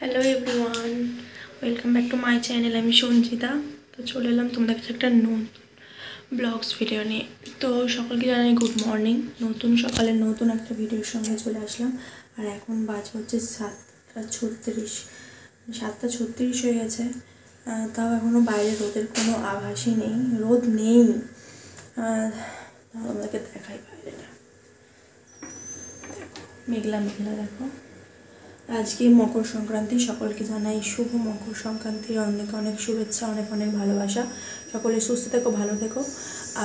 Hello everyone, welcome back to my channel. আমি সঞ্চিতা। তো চলে এলাম তোমাদের কাছে একটা নতুন ব্লগস ভিডিও নিয়ে। তো সকলকে জানাই গুড মর্নিং। নতুন সকালে নতুন একটা ভিডিওর সঙ্গে চলে আসলাম। আর এখন বাজে হচ্ছে 7:36। 7:36 হয়ে গেছে। তাও এখনও বাইরে রোদের কোনো আভাসই নেই, রোদ নেই। তোমাদেরকে দেখাই বাইরেটা, মেঘলা মেঘলা দেখো। আজকে মকর সংক্রান্তি, সকলকে জানাই শুভ মকর সংক্রান্তির অনেক অনেক শুভেচ্ছা, অনেক অনেক ভালোবাসা। সকলে সুস্থ থেকো, ভালো থেকো,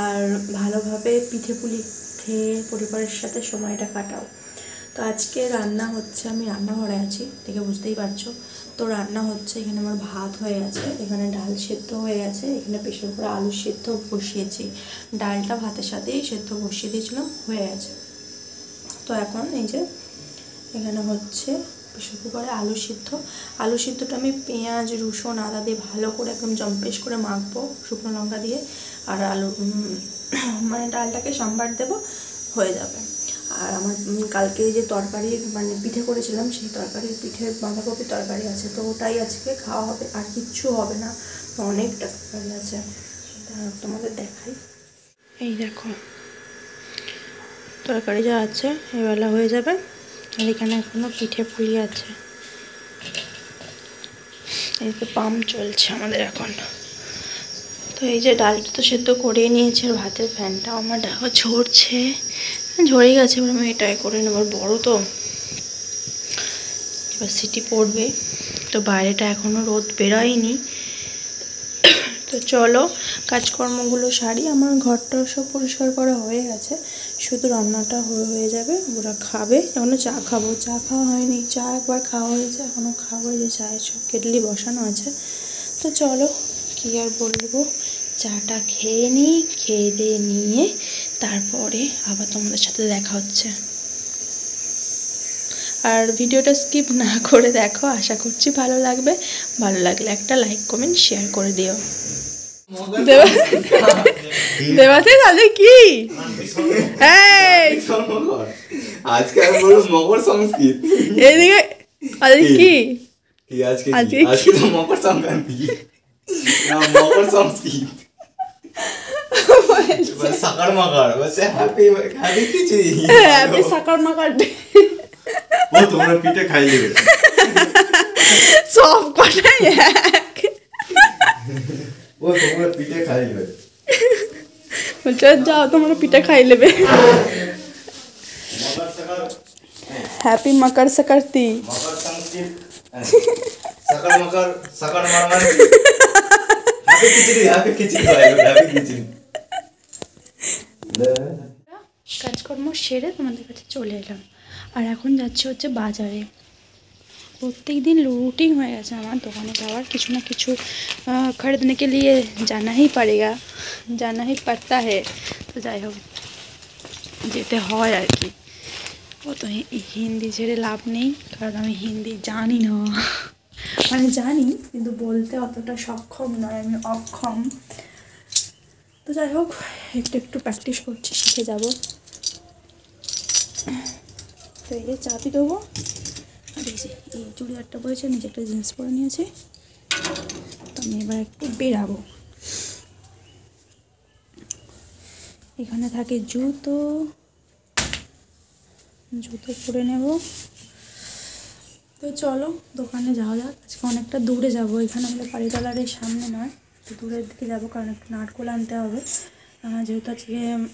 আর ভালোভাবে পিঠে পুলি খেয়ে পরিবারের সাথে সময়টা কাটাও। তো আজকে রান্না হচ্ছে, আমি রান্নাঘরে আছি দেখে বুঝতেই পারছো। তো রান্না হচ্ছে, এখানে আমার ভাত হয়ে গেছে, এখানে ডাল সেদ্ধ হয়ে গেছে, এখানে প্রেশার করে আলু সেদ্ধ বসিয়েছি। ডালটা ভাতের সাথেই সেদ্ধ বসিয়ে দিয়েছিলাম, হয়ে গেছে। তো এখন এই যে এখানে হচ্ছে প্রেশার কুকারে আলু সিদ্ধটা আমি পেঁয়াজ রসুন আদা দিয়ে ভালো করে একদম জম্পেশ করে মাখবো, শুকনো লঙ্কা দিয়ে। আর আলু মানে ডালটাকে সাম্বার দেবো, হয়ে যাবে। আর আমার কালকে যে তরকারি মানে পিঠে করেছিলাম, সেই তরকারির পিঠে বাঁধাকপির তরকারি আছে, তো ওটাই আজকে খাওয়া হবে, আর কিচ্ছু হবে না। তো অনেকটা তরকারি আছে, সেটা তোমাদের দেখাই। এই দেখো তরকারি যা আছে এবেলা হয়ে যাবে। আর এখানে এখনো পিঠে পুলি আছে। এই তো পাম্প চলছে আমাদের এখন। তো এই যে ডালটা তো সেদ্ধ করেই নিয়েছে, আর ভাতের ফ্যানটাও আমার দেখো ঝরছে, ঝরে গেছে। এবার আমি এটাই করে নেব, বড় তো এবার সিটি পড়বে। তো বাইরেটা এখনও রোদ বেরোয়নি। তো চলো কাজকর্মগুলো সারি। আমার ঘরটা সব পরিষ্কার করা হয়ে গেছে, শুধু রান্নাটা হয়ে যাবে। ওরা খাবে, এখনও চা খাবো, চা খাওয়া হয়নি। চা একবার খাওয়া হয়েছে, এখনও খাবো। যে চায়ের সব কেটলি বসানো আছে। তো চলো কী আর বলবো, চাটা খেয়ে নিই, খেয়ে দিয়ে নিয়ে তারপরে আবার তোমাদের সাথে দেখা হচ্ছে। আর ভিডিওটা স্কিপ না করে দেখো, আশা করছি ভালো লাগবে। ভালো লাগলে একটা লাইক কমেন্ট শেয়ার করে দিও। দেবাতে তাহলে কি আজকে আমি বলবো মকর সংস্কৃত, এইদিকে আজকে কি আজকে তো মকর সংক্রান্তি না, মকর সংস্কৃত সাকার মাকার বলছে হ্যাপি হ্যাপি খিচুড়ি, হ্যাপি সাকার মাকার ডে। ও তোমরা পিঠে খাই নেবে সব কটাই এক। ও তোমরা পিঠে খাই নেবে, বলছে যাও তোমরা পিঠে খাই নেবে। হ্যাপি মকর সংক্রান্তি। মকর সংস্কৃত সাকার মাকার সাকার মারমার হ্যাপি খিচুড়ি, হ্যাপি খিচুড়ি, হ্যাপি খিচুড়ি। কাজকর্ম সেরে তোমাদের কাছে চলে এলাম। আর এখন যাচ্ছে হচ্ছে বাজারে। प्रत्येक दिन रूटीन हो गया हमारे दुकाने जावर किछु ना किछु खरीदने के लिए जाना ही पड़ेगा, जाना ही पड़ता है। तो যাই হোক যেতে হয় আর কি। ও তো হিন্দি ছেড়ে লাভ নেই, কারণ আমি হিন্দি জানি না। মানে জানি কিন্তু বলতে অতটা সক্ষম নয়, আমি অক্ষম। তো যাই হোক একটু একটু প্র্যাকটিস করছি, শিখে যাব। তো এই যে চাবি দেবো। আর এই যে এই চুড়িদারটা পরেছে, নিচে একটা জিন্স পরে নিয়েছি। তো আমি এবার একটু বেরাবো। এখানে থাকে জুতো, জুতো পরে নেব। তো চলো দোকানে যাওয়া যাক। আজকে অনেকটা দূরে যাব, এখানে আমাদের পাড়িতলারের সামনে নয়, একটু দূরের দিকে যাব, কারণ একটু নারকোল আনতে হবে। যেহেতু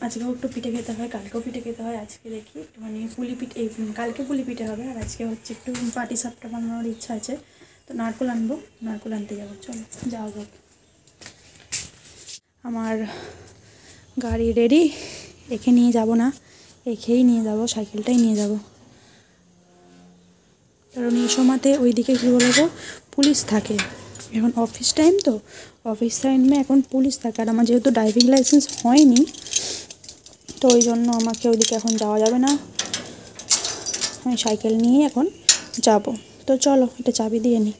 আজকেও একটু পিঠে খেতে হয়, কালকেও পিঠে খেতে হয়। আজকে দেখি একটুখানি পুলি পিঠে, কালকে পুলি পিঠে হবে, আর আজকে হচ্ছে একটু পাটি সাপটা বানানোর ইচ্ছা আছে। তো নারকোল আনবো, নারকোল আনতে যাবো। চলো যাওয়া যাক। আমার গাড়ি রেডি, একে নিয়ে যাব না, একেই নিয়ে যাব, সাইকেলটাই নিয়ে যাব। কারণ এই সময়তে ওইদিকে কী বলবো পুলিশ থাকে, এখন অফিস টাইম, তো অফিস টাইমে এখন পুলিশ থাকে। আর আমার যেহেতু ড্রাইভিং লাইসেন্স হয়নি, তো ওই জন্য আমাকে ওইদিকে এখন যাওয়া যাবে না। আমি সাইকেল নিয়ে এখন যাব। তো চলো এটা চাবি দিয়ে নিই।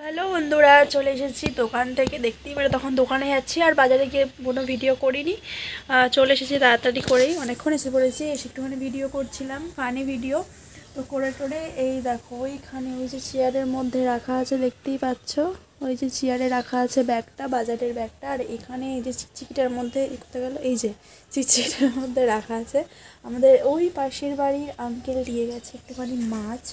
হ্যালো বন্ধুরা, চলে এসেছি দোকান থেকে, দেখতেই পারে তখন দোকানে যাচ্ছি আর বাজারে গিয়ে কোনো ভিডিও করিনি। চলে এসেছি তাড়াতাড়ি করেই, অনেকক্ষণ এসে পড়েছি, এসে একটুখানি ভিডিও করছিলাম, ফানি ভিডিও। তো করে টোরে এই দেখো ওইখানে ওই যে চেয়ারের মধ্যে রাখা আছে, দেখতেই পাচ্ছ, ওই যে চেয়ারে রাখা আছে ব্যাগটা, বাজারের ব্যাগটা। আর এখানে এই যে চিকচিকিটার মধ্যে করতে গেল, এই যে চিকচিকিটার মধ্যে রাখা আছে আমাদের ওই পাশের বাড়ির আঙ্কেল দিয়ে গেছে একটুখানি মাছ।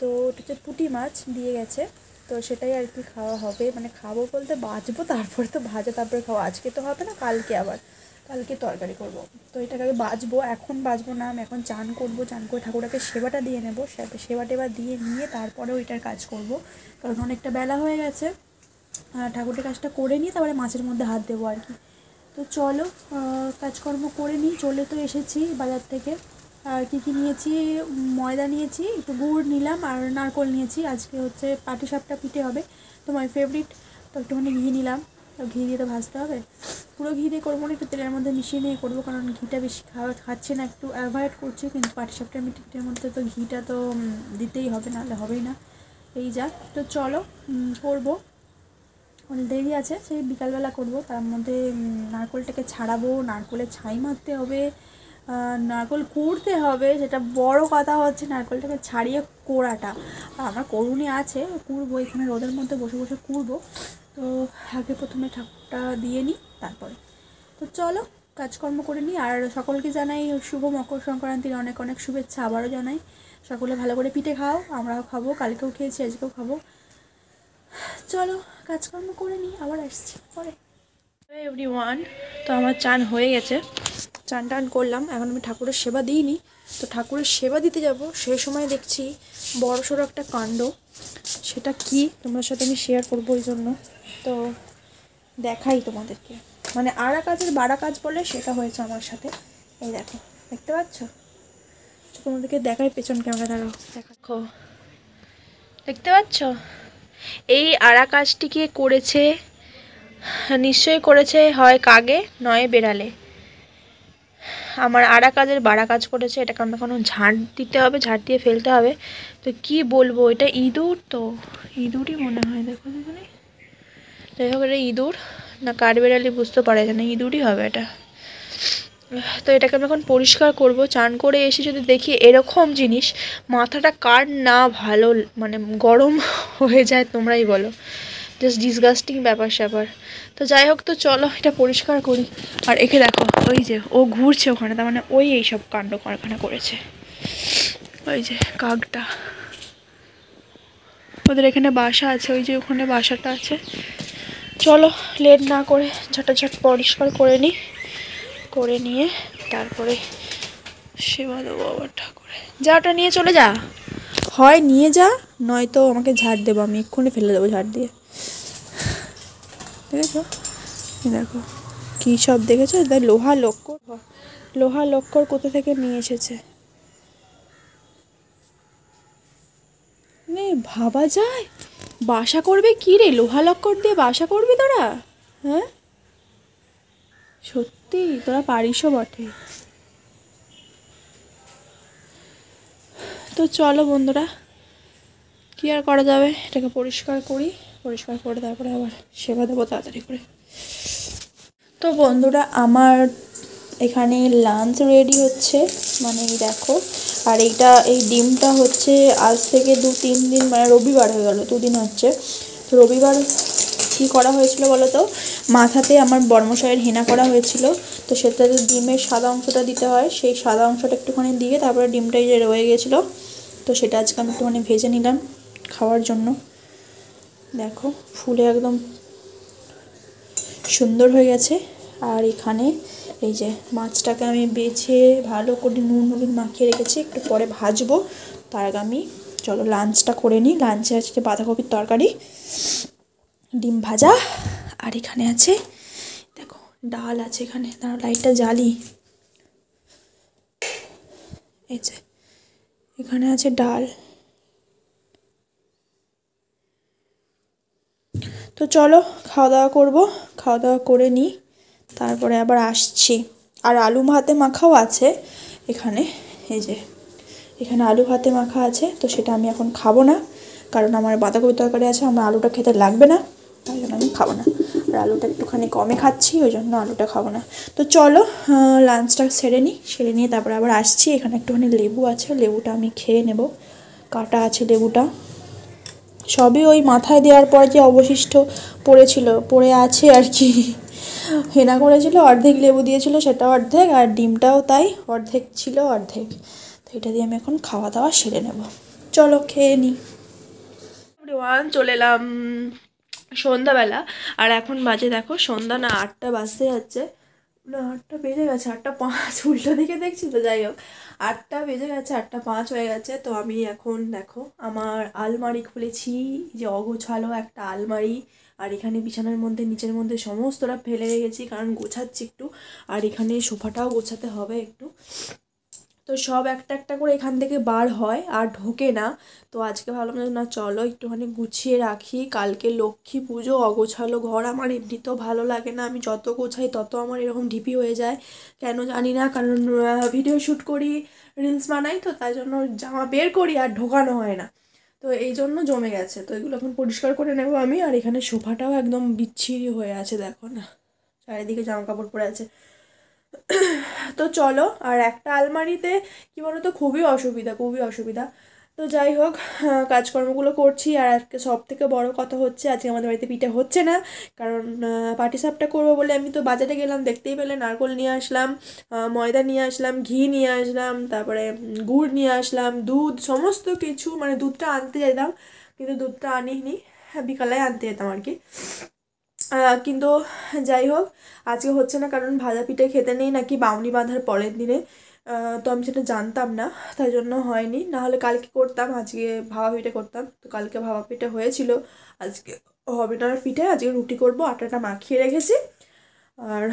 তো ওটা হচ্ছে পুঁটি মাছ দিয়ে গেছে, তো সেটাই আর কি খাওয়া হবে, মানে খাবো বলতে বাছবো, তারপরে তো ভাজা, তারপরে খাওয়া। আজকে তো হবে না, কালকে আবার, কালকে তরকারি করব। তো এটাকে আমি বাছবো, এখন বাছবো না, আমি এখন চান করবো, চান করে ঠাকুরটাকে সেবাটা দিয়ে নেবো, সেবা টেবা দিয়ে নিয়ে তারপরে ওইটার কাজ করব, কারণ অনেকটা বেলা হয়ে গেছে। ঠাকুরের কাজটা করে নিয়ে তারপরে মাছের মধ্যে হাত দেবো আর কি। তো চলো কাজকর্ম করে নিই। চলে তো এসেছি বাজার থেকে। আর কী কী নিয়েছি, ময়দা নিয়েছি, একটু গুড় নিলাম আর নারকোল নিয়েছি। আজকে হচ্ছে পাটিসাপটা পিঠে হবে, তো মাই ফেভারিট। তো একটুখানি ঘি নিলাম, তো ঘি দিয়ে তো ভাজতে হবে, পুরো ঘি দিয়ে করবো না, একটু তেলের মধ্যে মিশিয়ে নিয়ে করবো, কারণ ঘিটা বেশি খাচ্ছি না, একটু অ্যাভয়েড করছি। কিন্তু পাটিসাপটার পিঠের মধ্যে তো ঘিটা তো দিতেই হবে, নাহলে হবেই না। এই যা, তো চলো করবো, অনেক দেরি আছে, সেই বিকালবেলা করব। তার মধ্যে নারকোলটাকে ছাড়াবো, নারকোলের ছাই মারতে হবে, নারকোল কুড়তে হবে, সেটা বড় কথা হচ্ছে নারকোলটাকে ছাড়িয়ে কোড়াটা। আর আমার করুনি আছে, কুড়বো, এখানে রোদের মধ্যে বসে বসে কুড়বো। তো আগে প্রথমে ঠাকুরটা দিয়ে নিই, তারপরে তো চলো কাজকর্ম করে নিই। আর সকলকে জানাই শুভ মকর সংক্রান্তির অনেক অনেক শুভেচ্ছা, আবারও জানাই। সকলে ভালো করে পিঠে খাও, আমরাও খাবো, কালকেও খেয়েছি, আজকেও খাবো। চলো কাজকর্ম করে নিই, আবার আসছি পরে। এভরিওয়ান, তো আমার চান হয়ে গেছে, চান টান করলাম, এখন আমি ঠাকুরের সেবা দিইনি। তো ঠাকুরের সেবা দিতে যাব, সেই সময় দেখছি বড়সড় একটা কাণ্ড। সেটা কি তোমার সাথে আমি শেয়ার করবো, ওই জন্য তো দেখাই তোমাদেরকে। মানে আড়া কাজের বাড়া কাজ বলে সেটা হয়েছে আমার সাথে। এই দেখো, দেখতে পাচ্ছ, তোমাদেরকে দেখাই, পেছন ক্যামেরা দাঁড়াও, দেখো, দেখতে পাচ্ছ? এই আড়া কাজটিকে করেছে, নিশ্চয়ই করেছে হয় কাগে নয় বেড়ালে। আমার আড়া কাজের বাড়া কাজ করেছে, এটাকে আমি এখনও ঝাঁট দিতে হবে, ঝাঁট দিয়ে ফেলতে হবে। তো কি বলবো, এটা ইঁদুর, তো ইঁদুরই মনে হয়, দেখো দেখুন, যাই হোক এটা ইঁদুর না কাঠবেড়ালি বুঝতে পারা যায় না, ইঁদুরই হবে এটা। তো এটাকে আমি এখন পরিষ্কার করব। চান করে এসে যদি দেখি এরকম জিনিস, মাথাটা কার না ভালো মানে গরম হয়ে যায়, তোমরাই বলো, জাস্ট ডিসগাস্টিং ব্যাপার স্যাপার। তো যাই হোক, তো চলো এটা পরিষ্কার করি। আর একে দেখো, ওই যে ও ঘুরছে ওখানে, তার মানে ওই এইসব কাণ্ড কারখানা করেছে, ওই যে কাকটা, ওদের এখানে বাসা আছে, ওই যে ওখানে বাসাটা আছে। চলো লেট না করে ঝটাঝট পরিষ্কার করে নিই, করে নিয়ে তারপরে সেবা দেবো আবার ঠাকুরে। যা, ওটা নিয়ে চলে যা, হয় নিয়ে যা, নয়তো আমাকে ঝাড় দেবো, আমি এক্ষুনি ফেলে দেবো ঝাড় দিয়ে। দেখেছো, দেখো কী সব দেখেছো, লোহা লক্কর, লোহা লক্কর কোথা থেকে নিয়ে এসেছে, ভাবা যায়? বাসা করবে কি রে, লোহা লক্কর দিয়ে বাসা করবি তোরা? হ্যাঁ সত্যি তোরা পারিসও বটে। তো চলো বন্ধুরা, কী আর করা যাবে, এটাকে পরিষ্কার করি, পরিষ্কার করে তারপরে আবার সেবা দেবো তাড়াতাড়ি করে। তো বন্ধুরা, আমার এখানে লাঞ্চ রেডি হচ্ছে, মানে দেখো। আর এই ডিমটা হচ্ছে আজ থেকে 2-3 দিন, মানে রবিবার হয়ে গেল, 2 দিন হচ্ছে। তো রবিবার কী করা হয়েছিল বলো তো, মাথাতে আমার বর্মশাইয়ের হেনা করা হয়েছিল, তো সেটাতে ডিমের সাদা অংশটা দিতে হয়, সেই সাদা অংশটা একটুখানি দিয়ে তারপরে ডিমটাই যে রয়ে গেছিলো, তো সেটা আজকে আমি একটুখানি ভেজে নিলাম খাওয়ার জন্য। দেখো ফুলে একদম সুন্দর হয়ে গেছে। আর এখানে এই যে মাছটাকে আমি বেছে ভালো করে নুন হলুদ মাখিয়ে রেখেছি, একটু পরে ভাজবো। তার আগে আমি চলো লাঞ্চটা করে নিই। লাঞ্চে আজকে বাঁধাকপির তরকারি, ডিম ভাজা, আর এখানে আছে দেখো ডাল আছে, এখানে দাঁড়া লাইটটা জ্বালি, এই যে এখানে আছে ডাল। তো চলো খাওয়া দাওয়া করবো, খাওয়া দাওয়া করে নিই, তারপরে আবার আসছি। আর আলু ভাতে মাখাও আছে এখানে, এই যে এখানে আলু ভাতে মাখা আছে, তো সেটা আমি এখন খাবো না, কারণ আমার বাঁধাকপি তরকারি আছে, আমার আলুটা খেতে লাগবে না, তাই জন্য আমি খাবো না। আর আলুটা একটুখানি কমে খাচ্ছি, ওই জন্য আলুটা খাবো না। তো চলো লাঞ্চটা সেরে নিয়ে তারপরে আবার আসছি। এখানে একটুখানি লেবু আছে, লেবুটা আমি খেয়ে নেব, কাটা আছে লেবুটা। সবই ওই মাথায় দেওয়ার পর যে অবশিষ্ট পড়ে আছে আর কি, হেনা করেছিল, অর্ধেক লেবু দিয়েছিল, সেটা অর্ধেক, আর ডিমটাও তাই অর্ধেক ছিল অর্ধেক। তো এটা দিয়ে আমি এখন খাওয়া দাওয়া সেরে নেব। চলো খেয়ে নিই। চলে এলাম সন্ধ্যাবেলা, আর এখন বাজে দেখো সন্ধ্যা না 8টা বাজতে যাচ্ছে, না 8টা বেজে গেছে, 8টা 5, উল্টো দিকে দেখছি তো, যাই হোক 8টা বেজে গেছে, 8টা 5 হয়ে গেছে। তো আমি এখন দেখো আমার আলমারি খুলেছি, যে অগোছালো একটা আলমারি, আর এখানে বিছানার মধ্যে নিচের মধ্যে সমস্তটা ফেলে রেখেছি, কারণ গোছাচ্ছি একটু, আর এখানে সোফাটাও গোছাতে হবে একটু। তো সব একটা একটা করে এখান থেকে বার হয় আর ঢোকে না। তো আজকে ভাবলাম যে না চলো একটুখানি গুছিয়ে রাখি, কালকে লক্ষ্মী পুজো, অগোছালো ঘর আমার এমনিতেও ভালো লাগে না, আমি যত গোছাই তত আমার এরকম ঢিপি হয়ে যায়, কেন জানি না, কারণ ভিডিও শ্যুট করি, রিলস বানাই, তো তাই জন্য জামা বের করি আর ঢোকানো হয় না, তো এই জন্য জমে গেছে। তো এগুলো এখন পরিষ্কার করে নেবো আমি। আর এখানে সোফাটাও একদম বিচ্ছিরি হয়ে আছে, দেখো না, চারিদিকে জামা কাপড় পরে আছে। তো চলো, আর একটা আলমারিতে কী বলো তো, খুবই অসুবিধা। তো যাই হোক, কাজকর্মগুলো করছি। আর আজকে সব থেকে বড় কথা হচ্ছে, আজকে আমাদের বাড়িতে পিঠে হচ্ছে না, কারণ পাটিসাপটা করবো বলে আমি তো বাজারে গেলাম, দেখতেই পেলে, নারকোল নিয়ে আসলাম, ময়দা নিয়ে আসলাম, ঘি নিয়ে আসলাম, তারপরে গুড় নিয়ে আসলাম, দুধ, সমস্ত কিছু, মানে দুধটা আনতে যেতাম কিন্তু দুধটা আনিনি, বিকালে আনতে যেতাম আর কি। কিন্তু যাই হোক, আজকে হচ্ছে না, কারণ ভাজা পিঠে খেতে নেই নাকি বাউনি বাঁধার পরের দিনে। তো আমি সেটা জানতাম না, তাই জন্য হয়নি, না হলে কালকে করতাম, আজকে ভাপা পিঠে করতাম। তো কালকে ভাপা পিঠে হয়েছিল, আজকে হবে না পিঠে, আজকে রুটি করব, আটাটা মাখিয়ে রেখেছি, আর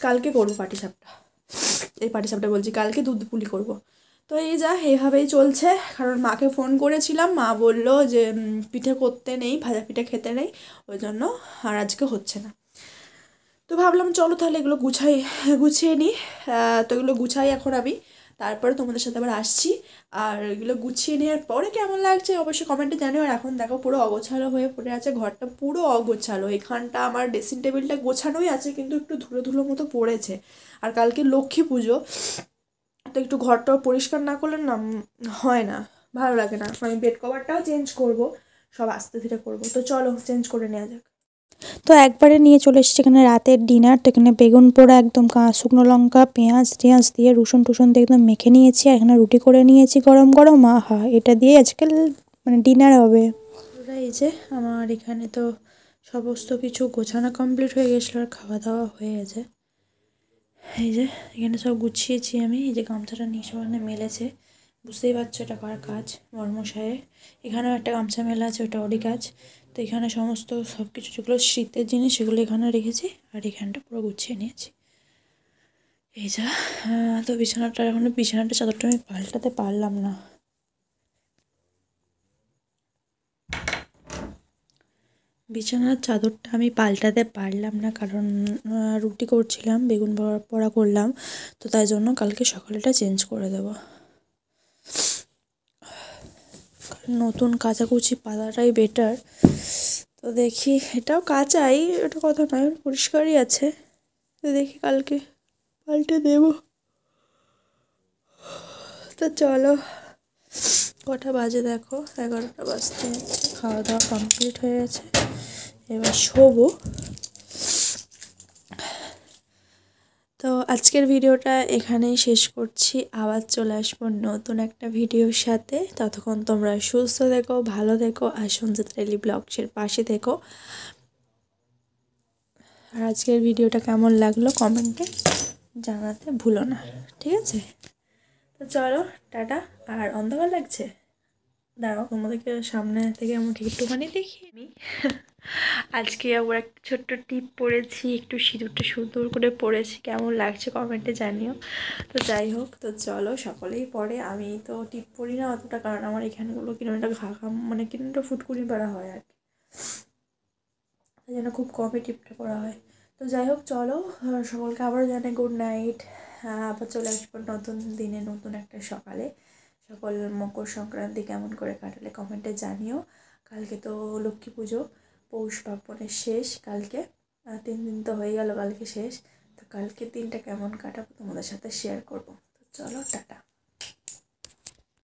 কালকে করবো পাটিসাপটা, পাটিসাপটা বলছি, কালকে দুধ পুলি করব। তো এই যা এইভাবেই চলছে, কারণ মাকে ফোন করেছিলাম, মা বলল যে পিঠে করতে নেই, ভাজা পিঠে খেতে নেই, ওই জন্য আর আজকে হচ্ছে না। তো ভাবলাম চলো তাহলে এগুলো গুছিয়ে নিই। তো এগুলো গুছাই এখন আমি, তারপরে তোমাদের সাথে আবার আসছি। আর এগুলো গুছিয়ে নেওয়ার পরে কেমন লাগছে অবশ্যই কমেন্টে জানিও। আর এখন দেখো পুরো অগোছালো হয়ে পড়ে আছে ঘরটা, পুরো অগোছালো, এখানটা আমার ড্রেসিং টেবিলটা গোছানোই আছে, কিন্তু একটু ধুলো ধুলো মতো পড়েছে। আর কালকে লক্ষ্মী পুজো, তো একটু ঘরটা পরিষ্কার না করলে না হয় না, ভালো লাগে না। আমি বেড কভারটাও চেঞ্জ করব, সব আস্তে ধীরে করব। তো চলো চেঞ্জ করে নেওয়া যাক। তো একবারে নিয়ে চলে এসেছি এখানে রাতের ডিনার। তো এখানে বেগুন পোড়া একদম শুকনো লঙ্কা পেঁয়াজ টেঁয়াজ দিয়ে রসুন টুসুন দিয়ে একদম মেখে নিয়েছি, আর এখানে রুটি করে নিয়েছি গরম গরম, আহা এটা দিয়ে আজকাল মানে ডিনার হবে। এই যে আমার এখানে তো সমস্ত কিছু গোছানো কমপ্লিট হয়ে গেছিলো, আর খাওয়া দাওয়া হয়ে গেছে। এই যে এখানে সব গুছিয়েছি আমি, এই যে গামছাটা নিয়ে সব মেলেছে, বুঝতেই পারছো এটা কার কাজ, বর্মশাইয়ের। এখানেও একটা গামছা মেলা আছে, ওটা ওরই কাজ। তো এখানে সমস্ত সব কিছু যেগুলো শীতের জিনিস সেগুলো এখানে রেখেছি, আর এখানটা পুরো গুছিয়ে নিয়েছি। এই যা তো বিছানাটা চাদরটা আমি পাল্টাতে পারলাম না, বিছানার চাদরটা আমি পাল্টাতে পারলাম না, কারণ রুটি করছিলাম, বেগুন পোড়া করলাম, তো তাই জন্য কালকে সকালে এটা চেঞ্জ করে দেবো। নতুন কাচাকুচি পাতাটাই বেটার। তো দেখি, এটাও কাচাই, এটা কথা নয়, পরিষ্কারই আছে। তো দেখি কালকে পাল্টে দেব। তো চলো, কটা বাজে দেখো, 11টা বাজতে যাচ্ছে, খাওয়া দাওয়া কমপ্লিট হয়ে গেছে, এবার শোবো। তো আজকের ভিডিওটা এখানেই শেষ করছি, আবার চলে আসবো নতুন একটা ভিডিওর সাথে। ততক্ষণ তোমরা সুস্থ থেকো, ভালো থেকো, আর সঞ্জিতা ডেইলি ব্লগসের পাশে থেকো। আর আজকের ভিডিওটা কেমন লাগলো কমেন্টে জানাতে ভুলো না, ঠিক আছে? তো চলো টাটা। আর অন্ধকার লাগছে, দাঁড়াও তোমাদেরকে সামনে থেকে আমাকে একটুখানি দেখিয়ে নিই। আজকে আবার একটা ছোট্ট টিপ পরেছি, একটু সিঁদুরটা সুন্দর করে পরেছি, কেমন লাগছে কমেন্টে জানিও। তো যাই হোক, তো চলো, সকলেই পরে, আমি তো টিপ পরি না অতটা, কারণ আমার এখানগুলো কিরমটা মানে কিরমটা ফুটকুনি পরা হয় আর কি, তাই জন্য খুব কমই টিপটা পরা হয়। তো যাই হোক চলো, সকলকে আবারও জানাই গুড নাইট। আবার চলে আসবো নতুন দিনে, নতুন একটা সকালে। সকল মকর সংক্রান্তি কেমন করে কাটালে কমেন্টে জানিও। কালকে তো লক্ষ্মী পুজো, পৌষ পার্বণের শেষ কালকে, 3 দিন তো হয়ে গেল, কালকে শেষ। তো কালকের দিনটা কেমন কাটাবো তোমাদের সাথে শেয়ার করবো। তো চলো টাটা।